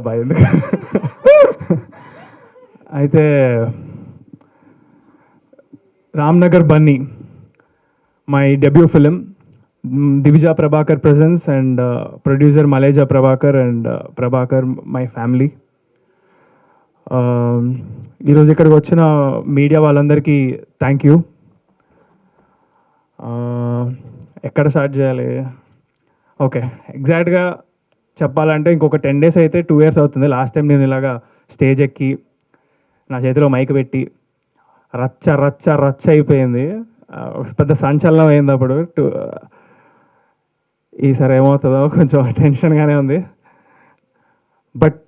అబ్బా ఎందుకు. అయితే Ramnagar Bunny my debut film, Divija Prabhakar presents and producer Maleja Prabhakar and Prabhakar my family. ఈరోజు ఇక్కడికి వచ్చిన మీడియా వాళ్ళందరికీ థ్యాంక్ యూ. ఎక్కడ స్టార్ట్ చేయాలి? ఓకే, ఎగ్జాక్ట్గా చెప్పాలంటే ఇంకొక 10 days అయితే 2 years అవుతుంది. లాస్ట్ టైం నేను ఇలాగా స్టేజ్ ఎక్కి నా చేతిలో మైక్ పెట్టి రచ్చ రచ్చ రచ్చ అయిపోయింది, పెద్ద సంచలనం అయింది అప్పుడు. ఈసారి ఏమవుతుందో కొంచెం టెన్షన్గానే ఉంది. బట్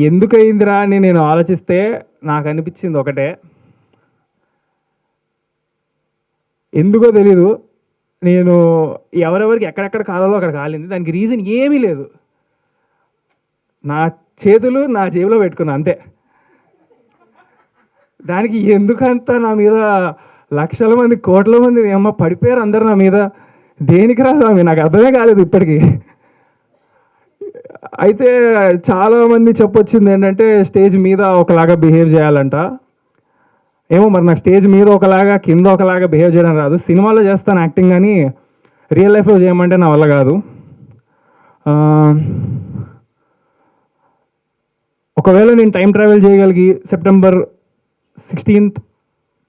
ఎందుకు అయిందిరా అని నేను ఆలోచిస్తే నాకు అనిపించింది ఒకటే, ఎందుకో తెలీదు, నేను ఎవరెవరికి ఎక్కడెక్కడ కాలాలో అక్కడ కాలింది. దానికి రీజన్ ఏమీ లేదు, నా చేతులు నా జేబులో పెట్టుకున్నా అంతే. దానికి ఎందుకంత నా మీద లక్షల మంది కోట్ల మంది ఏమో పడిపోయారు అందరు నా మీద, దేనికి రా స్వామి నాకు అర్థమే కాలేదు ఇప్పటికీ. అయితే చాలామంది చెప్పొచ్చింది ఏంటంటే స్టేజ్ మీద ఒకలాగా బిహేవ్ చేయాలంట. ఏమో మరి నాకు స్టేజ్ మీద ఒకలాగా కింద ఒకలాగా బిహేవ్ చేయడం రాదు. సినిమాలో చేస్తాను యాక్టింగ్, కానీ రియల్ లైఫ్లో చేయమంటే నా వల్ల కాదు. ఒకవేళ నేను టైం ట్రావెల్ చేయగలిగి September 16th,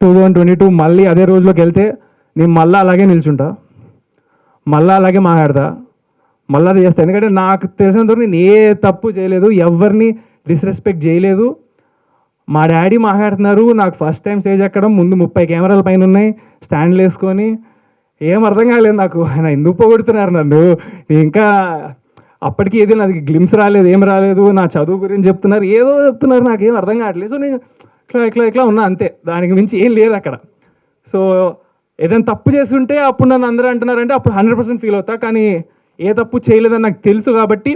2022 మళ్ళీ అదే రోజులోకి వెళ్తే నేను మళ్ళీ అలాగే నిల్చుంటా, మళ్ళీ అలాగే మాట్లాడతా, మళ్ళీ అది చేస్తాను. ఎందుకంటే నాకు తెలిసినంతవరకు నేను ఏ తప్పు చేయలేదు, ఎవరిని డిస్రెస్పెక్ట్ చేయలేదు. మా డాడీ మాట్లాడుతున్నారు, నాకు ఫస్ట్ టైం స్టేజ్ ఎక్కడం, ముందు 30 కెమెరాల పైన ఉన్నాయి, స్టాండ్లు వేసుకొని, ఏం అర్థం కాలేదు నాకు. ఆయన ఎందుకు పోగొడుతున్నారు నన్ను, ఇంకా అప్పటికి ఏది నాది గ్లిమ్స్ రాలేదు, ఏం రాలేదు, నా చదువు గురించి చెప్తున్నారు, ఏదో చెప్తున్నారు, నాకేం అర్థం కావట్లేదు. సో నేను ఇట్లా ఉన్నా అంతే, దానికి మించి ఏం లేదు అక్కడ. సో ఏదైనా తప్పు చేస్తుంటే అప్పుడు నన్ను అందరూ అంటున్నారంటే అప్పుడు 100% ఫీల్ అవుతా, కానీ ఏ తప్పు చేయలేదని నాకు తెలుసు కాబట్టి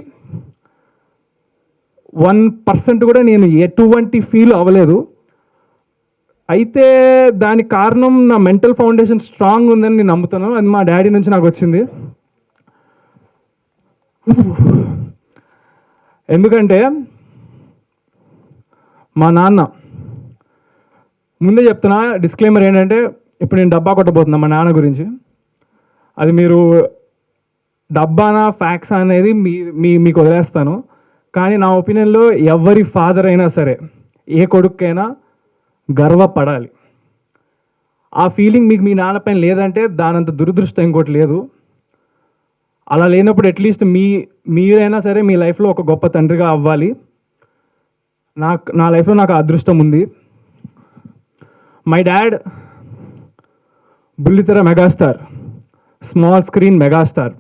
1% కూడా నేను ఎటువంటి ఫీల్ అవ్వలేదు. అయితే దానికి కారణం నా మెంటల్ ఫౌండేషన్ స్ట్రాంగ్ ఉందని నేను నమ్ముతున్నాను. అది మా డాడీ నుంచి నాకు వచ్చింది. ఎందుకంటే మా నాన్న, ముందే చెప్తున్నా డిస్క్లైమర్ ఏంటంటే, ఇప్పుడు నేను డబ్బా కొట్టబోతున్నా మా నాన్న గురించి. అది మీరు డబ్బానా ఫ్యాక్స్ అనేది మీకు వదిలేస్తాను. కానీ నా ఒపీనియన్లో ఎవరి ఫాదర్ అయినా సరే, ఏ కొడుకైనా గర్వపడాలి. ఆ ఫీలింగ్ మీకు మీ నాన్న పైన లేదంటే దానంత దురదృష్టం ఇంకోటి లేదు. అలా లేనప్పుడు అట్లీస్ట్ మీరైనా సరే మీ లైఫ్లో ఒక గొప్ప తండ్రిగా అవ్వాలి. నా లైఫ్లో నాకు అదృష్టం ఉంది. మై డాడ్ బుల్లితెర megastar, small screen megastar.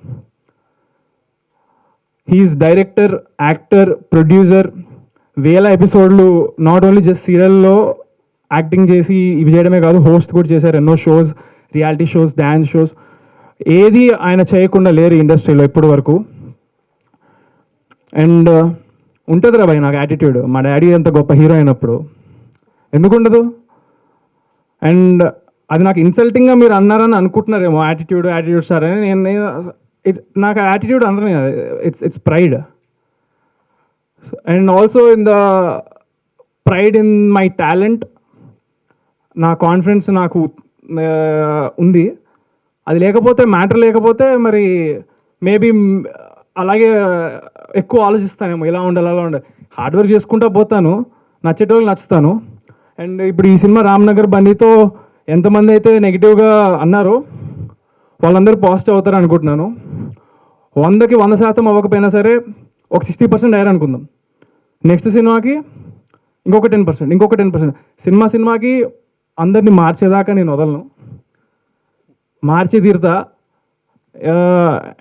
He is director, actor, producer. వేల ఎపిసోడ్లు నాట్ ఓన్లీ జస్ట్ సీరియల్లో యాక్టింగ్ చేసి ఇవి చేయడమే కాదు, హోస్ట్ కూడా చేశారు ఎన్నో shows, reality shows, dance shows. ఏది ఆయన చేయకుండా లేరు ఇండస్ట్రీలో ఇప్పటి వరకు. అండ్ ఉంటుంది రా భయ్ నాకు యాటిట్యూడ్, మా డాడీ అంత గొప్ప హీరో అయినప్పుడు ఎందుకు ఉండదు? అండ్ అది నాకు ఇన్సల్టింగ్గా మీరు అన్నారని అనుకుంటున్నారేమో, యాటిట్యూడ్ సార్ అని. నాకు యాటిట్యూడ్ అందరం it's pride. And also in the pride in my talent. నా కాన్ఫిడెన్స్ నాకు ఉంది. అది లేకపోతే, మ్యాటర్ లేకపోతే మరి మేబీ అలాగే ఎక్కువ ఆలోచిస్తానేమో, ఇలా ఉండాలి అలా ఉండాలి. హార్డ్ వర్క్ చేసుకుంటూ పోతాను, నచ్చేటోళ్ళకి నచ్చుతాను. అండ్ ఇప్పుడు ఈ సినిమా రామ్నగర్ బన్నీతో ఎంతమంది అయితే నెగిటివ్గా అన్నారో వాళ్ళందరూ పాజిటివ్ అవుతారు అనుకుంటున్నాను. 100కి 100% అవ్వకపోయినా సరే ఒక 60% అయ్యారు అనుకుందాం. నెక్స్ట్ సినిమాకి ఇంకొక 10%. సినిమాకి అందరినీ మార్చేదాకా నేను వదలను, మార్చి తీరుతా.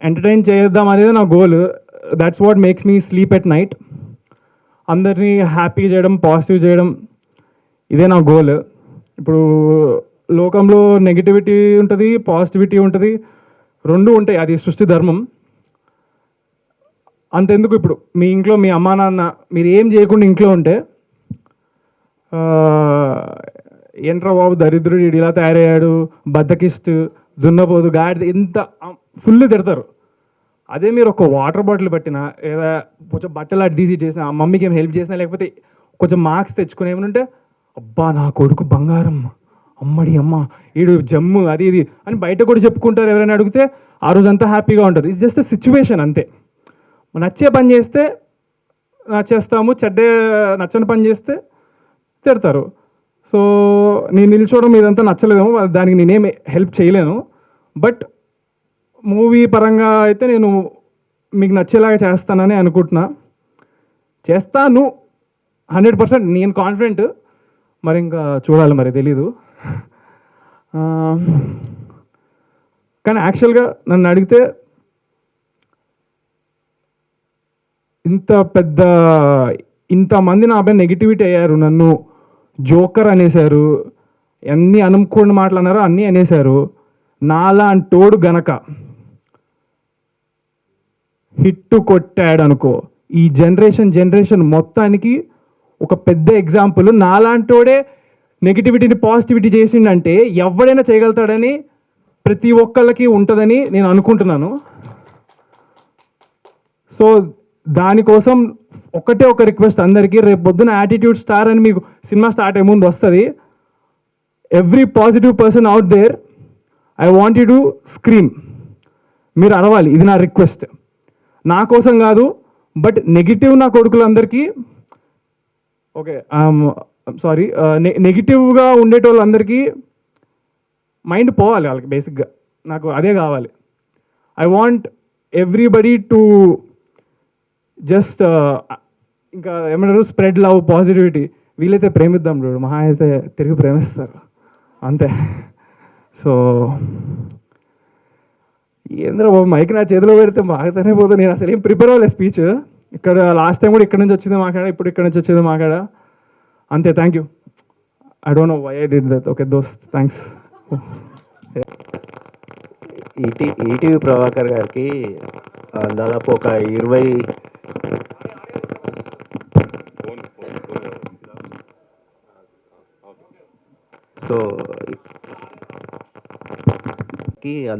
ఎంటర్టైన్ చేద్దాం అనేది నా goal. That's what makes me sleep at night. అందరినీ హ్యాపీ చేయడం, పాజిటివ్ చేయడం, ఇదే నా గోల్. ఇప్పుడు లోకంలో నెగిటివిటీ ఉంటుంది, పాజిటివిటీ ఉంటుంది, రెండు ఉంటాయి, అది సృష్టి ధర్మం. అంతెందుకు, ఇప్పుడు మీ ఇంట్లో మీ అమ్మా నాన్న మీరు ఏం చేయకుండా ఇంట్లో ఉంటే, ఏంట్రా బాబు దరిద్రుడు ఇలా తయారయ్యాడు, బద్దకిస్తూ, దున్నపోదు, గాడిద, ఇంత ఫుల్ తిడతారు. అదే మీరు ఒక వాటర్ బాటిల్ పట్టినా లేదా కొంచెం బట్టలు అటు తీసి చేసినా ఆ మమ్మీకి ఏం హెల్ప్ చేసినా లేకపోతే కొంచెం మార్క్స్ తెచ్చుకుని ఏమైనా ఉంటే అబ్బా నా కొడుకు బంగారం అమ్మడి అమ్మ ఈడు జమ్ము అది ఇది అని బయట కూడా చెప్పుకుంటారు ఎవరైనా అడిగితే ఆ రోజంతా హ్యాపీగా ఉంటారు. ఇట్స్ జస్ట్ సిచ్యువేషన్ అంతే. నచ్చే పని చేస్తే నచ్చేస్తాము, నచ్చని పని చేస్తే తిడతారు. సో నేను నిల్చోవడం ఇదంతా నచ్చలేదేమో, దానికి నేనేం హెల్ప్ చేయలేను. బట్ మూవీ పరంగా అయితే నేను మీకు నచ్చేలాగా చేస్తానని అనుకుంటున్నా. చేస్తాను 100%, నేను కాన్ఫిడెంట్. మరి ఇంకా చూడాలి, మరి తెలీదు. కానీ యాక్చువల్గా నన్ను అడిగితే ఇంతమంది నాపై నెగిటివిటీ అయ్యారు, నన్ను జోకర్ అనేశారు, అన్నీ అనుకోని మాటలు అన్నీ అనేశారు. నాలాంటోడు గనక హిట్టు కొట్టాడు అనుకో, ఈ జనరేషన్ మొత్తానికి ఒక పెద్ద ఎగ్జాంపుల్. నాలాంటోడే నెగిటివిటీని పాజిటివిటీ చేసిండంటే ఎవడైనా చేయగలుగుతాడని ప్రతి ఒక్కళ్ళకి ఉంటుందని నేను అనుకుంటున్నాను. సో దానికోసం ఒకటే ఒక రిక్వెస్ట్ అందరికీ, రేపు పొద్దున యాటిట్యూడ్ స్టార్ అని మీకు సినిమా స్టార్ట్ అయ్యే ముందు వస్తుంది. Every positive person out there, I want you to scream. మీరు అరవాలి, ఇది నా రిక్వెస్ట్. నా కోసం కాదు, బట్ నెగిటివ్ నా కొడుకులందరికీ, ఓకే సారీ, నెగిటివ్గా ఉండేటోళ్ళందరికీ మైండ్ పోవాలి వాళ్ళకి. బేసిక్గా నాకు అదే కావాలి. I want everybody to just ఇంకా ఏమంటారు, స్ప్రెడ్ లవ్, పాజిటివిటీ. వీలైతే ప్రేమిద్దాం చూడు, మహా అయితే తిరిగి ప్రేమిస్తారు అంతే. సో ఏంద్ర మైక్ నా చేతిలో పెడితే మాకుతూనే పోతుంది. నేను అసలు ఏం ప్రిపేర్ అవ్వలేదు స్పీచ్. ఇక్కడ లాస్ట్ టైం కూడా ఇక్కడ నుంచి వచ్చింది మాట్లాడా, ఇప్పుడు ఇక్కడ నుంచి వచ్చేది మాట్లాడా అంతే. Thank you. I don't know why I did that. Okay దోస్త్, థ్యాంక్స్. ఈటీవీ ప్రభాకర్ గారికి దాదాపు ఒక 20 సో